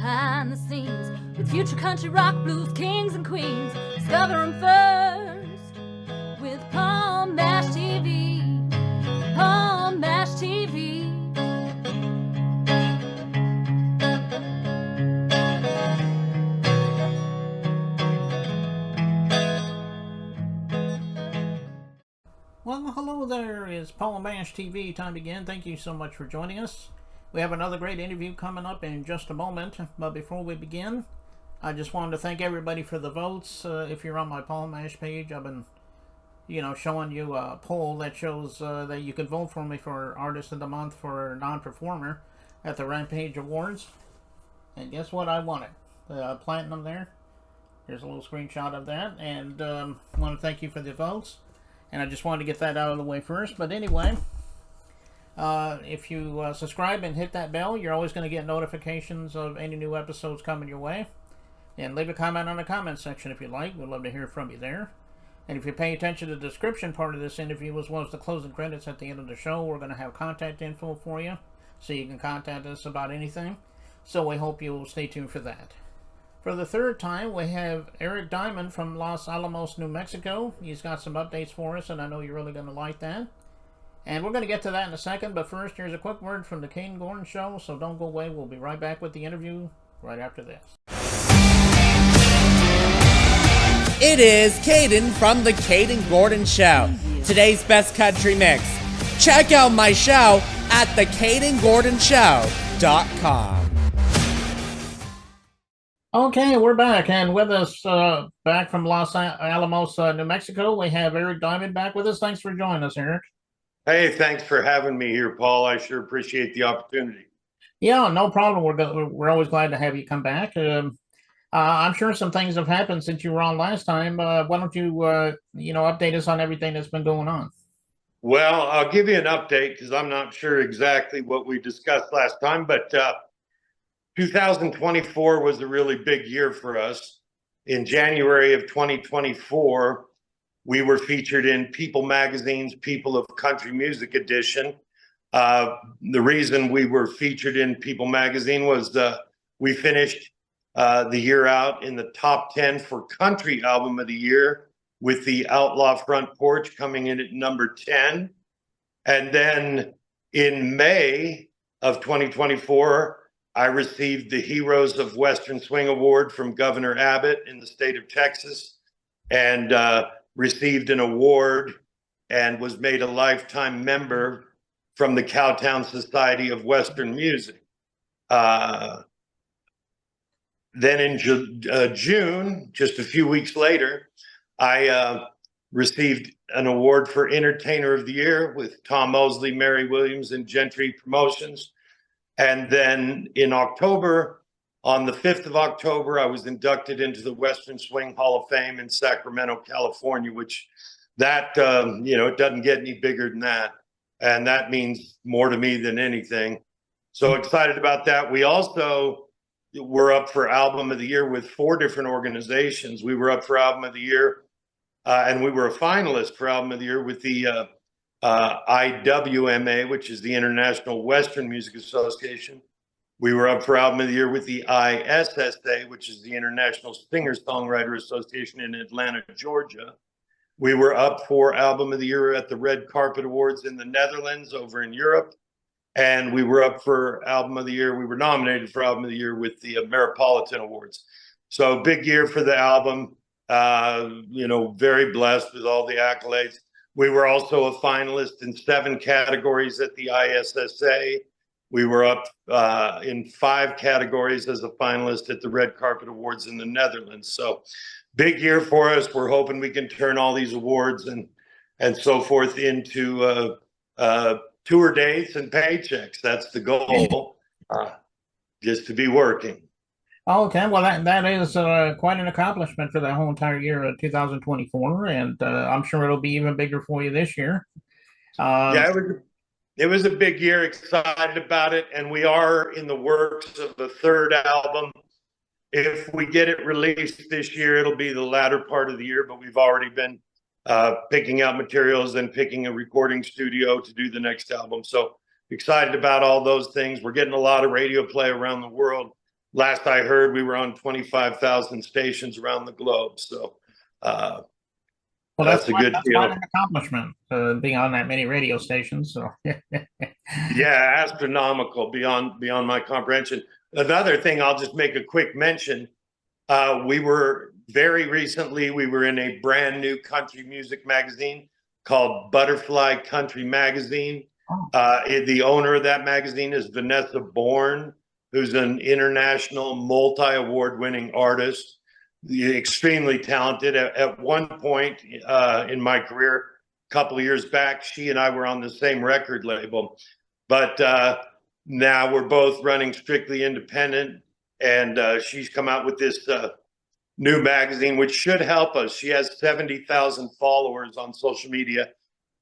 behind the scenes with future country rock blues kings and queens. Discover them first with Palm Mash TV. Palm Mash TV. Well, hello there. It's Palm Mash TV time again. Thank you so much for joining us. We have another great interview coming up in just a moment. But before we begin, I just wanted to thank everybody for the votes. If you're on my Palm Mash page, I've been, showing you a poll that shows that you can vote for me for Artist of the Month for Non-Performer at the Rampage Awards. And guess what? I won it. Platinum there. Here's a little screenshot of that. And I want to thank you for the votes. And I just wanted to get that out of the way first. But anyway, if you subscribe and hit that bell, you're always going to get notifications of any new episodes coming your way. And leave a comment on the comment section if you like. We'd love to hear from you there. And if you pay attention to the description part of this interview as well as the closing credits at the end of the show, we're going to have contact info for you so you can contact us about anything. So we hope you'll stay tuned for that. For the third time, we have Eric Diamond from Los Alamos, New Mexico. He's got some updates for us, and I know you're really going to like that. And we're going to get to that in a second, but first, here's a quick word from the Caden Gordon Show, so don't go away. We'll be right back with the interview right after this. It is Caden from the Caden Gordon Show, today's best country mix. Check out my show at thecadengordonshow.com. Okay, we're back, and with us back from Los Alamos, New Mexico, we have Eric Diamond back with us. Thanks for joining us, Eric. Hey, thanks for having me here, Paul. I sure appreciate the opportunity. Yeah, no problem. We're always glad to have you come back. I'm sure some things have happened since you were on last time. Why don't you, update us on everything that's been going on? Well, I'll give you an update because I'm not sure exactly what we discussed last time, but 2024 was a really big year for us. In January of 2024, we were featured in People Magazine's People of Country Music edition. The reason we were featured in People Magazine was we finished the year out in the top 10 for Country Album of the Year with the Outlaw Front Porch coming in at number 10. And then in May of 2024, I received the Heroes of Western Swing Award from Governor Abbott in the state of Texas, and received an award and was made a lifetime member from the Cowtown Society of Western Music. Then in June, just a few weeks later, I received an award for Entertainer of the Year with Tom Mosley, Mary Williams, and Gentry Promotions. And then in October, on the 5th of October, I was inducted into the Western Swing Hall of Fame in Sacramento, California, which that, it doesn't get any bigger than that. And that means more to me than anything. So excited about that. We also were up for Album of the Year with 4 different organizations. We were up for Album of the Year, and we were a finalist for Album of the Year with the IWMA, which is the International Western Music Association. We were up for Album of the Year with the ISSA, which is the International Singer-Songwriter Association in Atlanta, Georgia. We were up for Album of the Year at the Red Carpet Awards in the Netherlands over in Europe. And we were up for Album of the Year. We were nominated for Album of the Year with the Metropolitan Awards. So big year for the album, very blessed with all the accolades. We were also a finalist in 7 categories at the ISSA. We were up in 5 categories as a finalist at the Red Carpet Awards in the Netherlands. So big year for us. We're hoping we can turn all these awards and so forth into tour dates and paychecks. That's the goal, just to be working. Okay, well, that is quite an accomplishment for the whole entire year of 2024, and I'm sure it'll be even bigger for you this year. It was a big year, excited about it, and we are in the works of a 3rd album. If we get it released this year, it'll be the latter part of the year, but we've already been picking out materials and picking a recording studio to do the next album. So excited about all those things. We're getting a lot of radio play around the world. last I heard, we were on 25,000 stations around the globe. So Well, that's a good that's quite deal. an accomplishment, being on that many radio stations. So, Yeah, astronomical, beyond my comprehension. Another thing, I'll just make a quick mention. We were in a brand new country music magazine called Butterfly Country Magazine. The owner of that magazine is Vanessa Bourne, who's an international multi-award winning artist, extremely talented. At one point in my career, a couple of years back, she and I were on the same record label, but now we're both running strictly independent, and she's come out with this new magazine, which should help us. She has 70,000 followers on social media,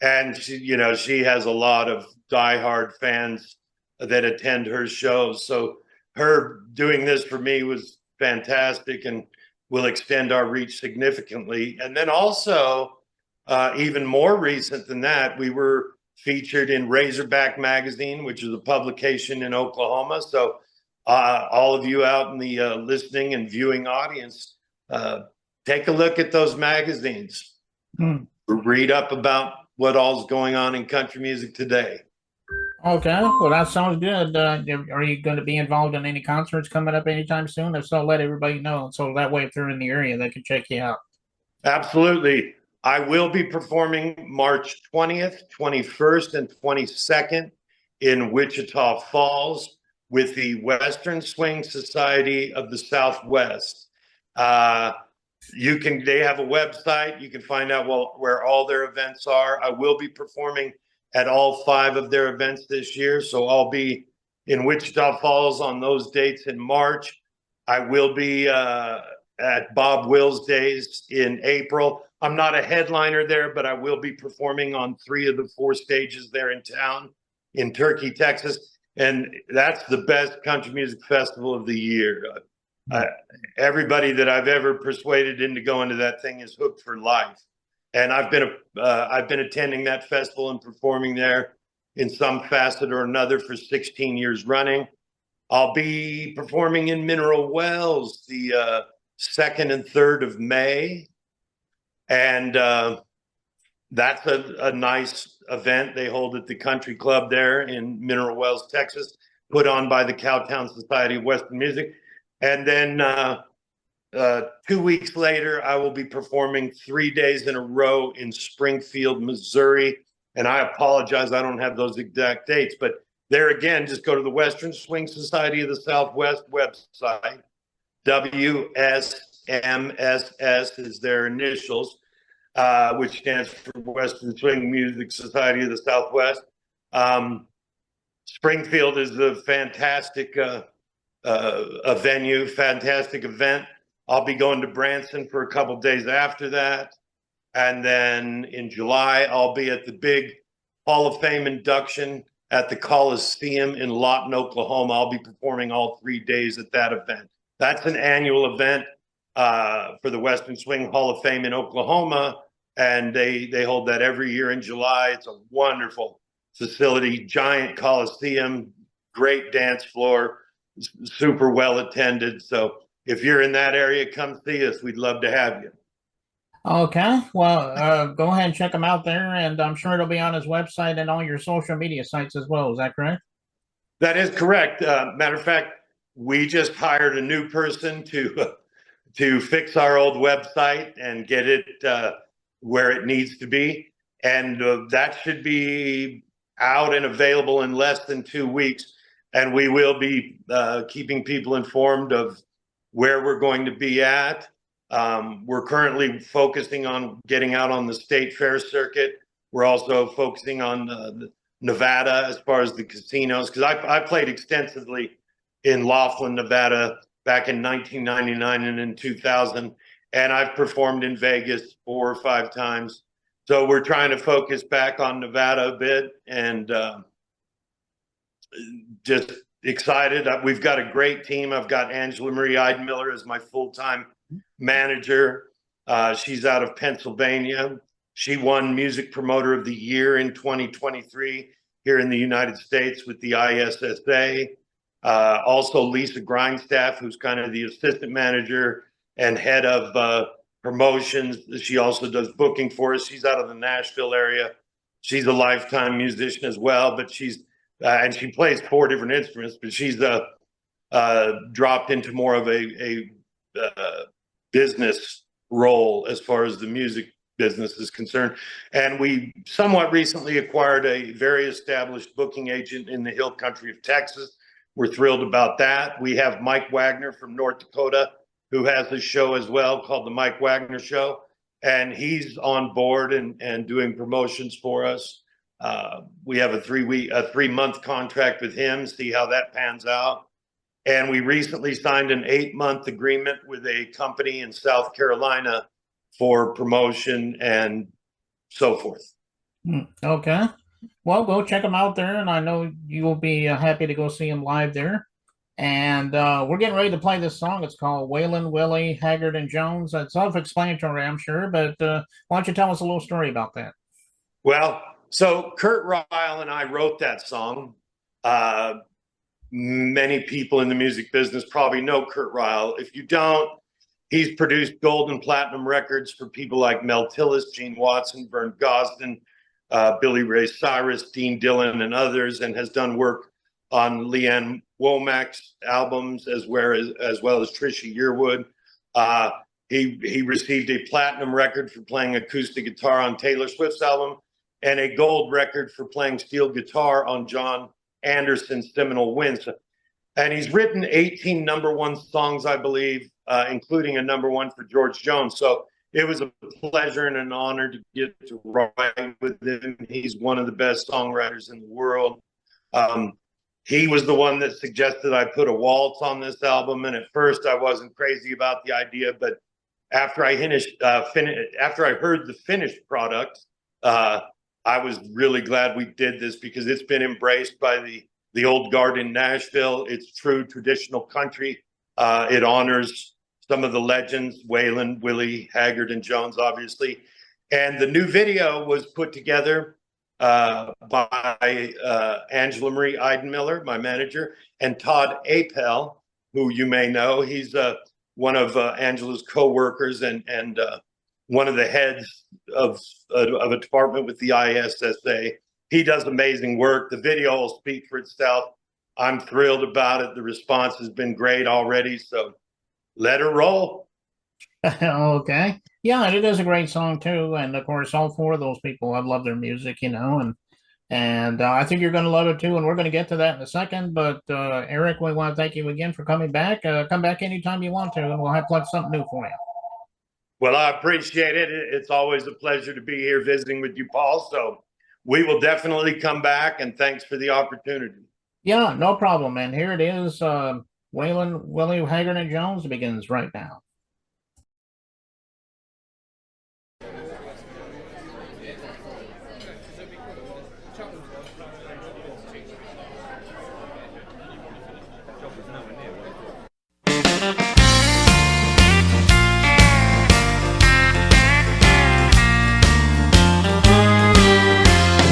and she has a lot of diehard fans that attend her shows. So her doing this for me was fantastic and will extend our reach significantly. And then also, even more recent than that, we were featured in Razorback Magazine, which is a publication in Oklahoma. So all of you out in the listening and viewing audience, take a look at those magazines. Read up about what all's going on in country music today. okay, well, that sounds good. Are you going to be involved in any concerts coming up anytime soon? If so, let everybody know. So that way, if they're in the area, they can check you out. Absolutely. I will be performing March 20th, 21st, and 22nd in Wichita Falls with the Western Swing Society of the Southwest. They have a website. You can find out where all their events are. I will be performing at all 5 of their events this year. So I'll be in Wichita Falls on those dates in March. I will be at Bob Wills Days in April. I'm not a headliner there, but I will be performing on 3 of the 4 stages there in town in Turkey, Texas. And that's the best country music festival of the year. Everybody that I've ever persuaded into going to that thing is hooked for life. And I've been attending that festival and performing there in some facet or another for 16 years running. I'll be performing in Mineral Wells the 2nd and 3rd of May. And that's a nice event they hold at the Country Club there in Mineral Wells, Texas, put on by the Cowtown Society of Western Music. And then 2 weeks later, I will be performing 3 days in a row in Springfield, Missouri. And I apologize, I don't have those exact dates, but there again, just go to the Western Swing Society of the Southwest website. WSMSS is their initials, which stands for Western Swing Music Society of the Southwest. Springfield is a fantastic venue, fantastic event. I'll be going to Branson for a couple days after that. And then in July, I'll be at the big Hall of Fame induction at the Coliseum in Lawton, Oklahoma. I'll be performing all 3 days at that event. That's an annual event for the Western Swing Hall of Fame in Oklahoma. And they hold that every year in July. It's a wonderful facility, giant Coliseum, great dance floor, super well attended. So if you're in that area, come see us. We'd love to have you. Okay, well, go ahead and check him out there, and I'm sure it'll be on his website and all your social media sites as well. Is that correct? That is correct. Matter of fact, we just hired a new person to fix our old website and get it where it needs to be, and that should be out and available in less than 2 weeks. And we will be keeping people informed of where we're going to be at. We're currently focusing on getting out on the state fair circuit. We're also focusing on Nevada as far as the casinos, because I played extensively in Laughlin, Nevada back in 1999 and in 2000. And I've performed in Vegas 4 or 5 times. So we're trying to focus back on Nevada a bit, and just excited. We've got a great team. I've got Angela Marie Eidmiller as my full-time manager. She's out of Pennsylvania. She won Music Promoter of the Year in 2023 here in the United States with the ISSA. Also, Lisa Grindstaff, who's kind of the assistant manager and head of promotions. She also does booking for us. She's out of the Nashville area. She's a lifetime musician as well, but and she plays 4 different instruments, but she's dropped into more of a business role as far as the music business is concerned. And we somewhat recently acquired a very established booking agent in the hill country of Texas. We're thrilled about that. We have Mike Wagner from North Dakota, who has a show as well called The Mike Wagner Show. And he's on board and doing promotions for us. We have a 3-month contract with him, see how that pans out. And we recently signed an 8-month agreement with a company in South Carolina for promotion and so forth. Okay. Well, go check them out there, and I know you will be happy to go see them live there. And we're getting ready to play this song. It's called Waylon, Willie, Haggard, and Jones. It's self-explanatory, I'm sure, but why don't you tell us a little story about that? Well, so Kurt Ryle and I wrote that song. Many people in the music business probably know Kurt Ryle. If you don't, he's produced gold and platinum records for people like Mel Tillis, Gene Watson, Vern Gosdin, Billy Ray Cyrus, Dean Dillon, and others, and has done work on Leanne Womack's albums as well as Trisha Yearwood. He received a platinum record for playing acoustic guitar on Taylor Swift's album and a gold record for playing steel guitar on John Anderson's seminal Winds. And he's written 18 #1 songs, I believe, including a #1 for George Jones. So it was a pleasure and an honor to get to write with him. He's one of the best songwriters in the world. He was the one that suggested I put a waltz on this album. And at first I wasn't crazy about the idea, but after I heard the finished product, I was really glad we did this because it's been embraced by the old guard in Nashville. It's true traditional country. It honors some of the legends, Waylon, Willie, Haggard, and Jones, obviously. And the new video was put together by Angela Marie Eidenmiller, my manager, and Todd Apel, who you may know. He's one of Angela's co-workers and one of the heads of a department with the ISSA. He does amazing work. The video will speak for itself. I'm thrilled about it. The response has been great already, so let her roll. Okay. Yeah, it is a great song too. And of course, all 4 of those people, I love their music, and I think you're going to love it too. And we're going to get to that in a second. But Eric, we want to thank you again for coming back. Come back anytime you want to, and we'll have something new for you. Well, I appreciate it. It's always a pleasure to be here visiting with you, Paul. So we will definitely come back, and thanks for the opportunity. Yeah, no problem. And here it is. Waylon, Willie, Haggard, and Jones begins right now.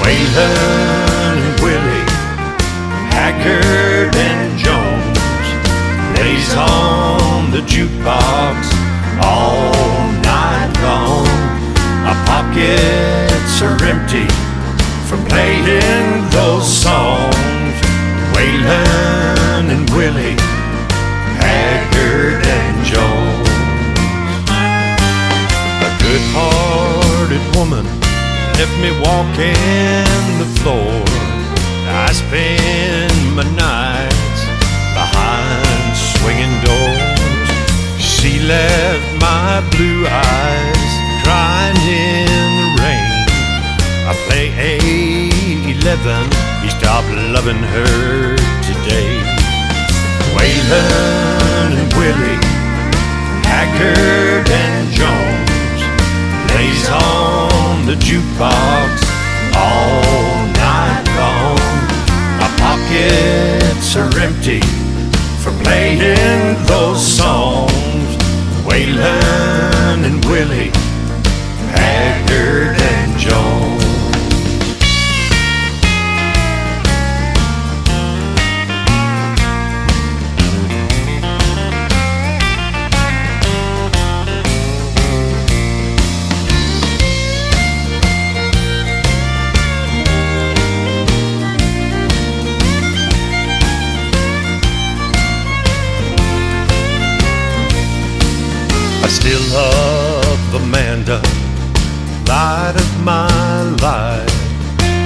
Waylon and Willie, Haggard and Jones, lays on the jukebox all night long. Our pockets are empty from playing those songs. Waylon and Willie, Haggard and Jones. A good-hearted woman left me walking the floor. I spend my nights behind swinging doors. She left my blue eyes crying in the rain. I play A11, he stopped loving her today. Waylon and Willie, Haggard and Jones, lays on the jukebox all night long. My pockets are empty for playing those songs. Waylon and Willie, Haggard and Jones. still love Amanda, light of my life.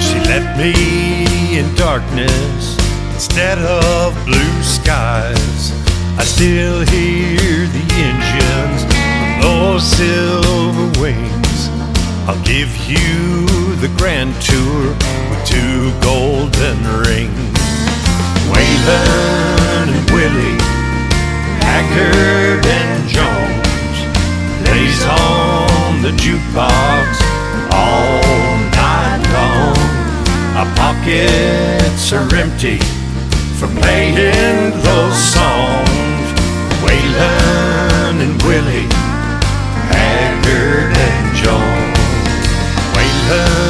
She left me in darkness instead of blue skies. I still hear the engines from those silver wings. I'll give you the grand tour with 2 golden rings. Waylon and Willie, Haggard and Jones, plays on the jukebox all night long. Our pockets are empty from playing those songs. Waylon and Willie, Haggard and Jones. Waylon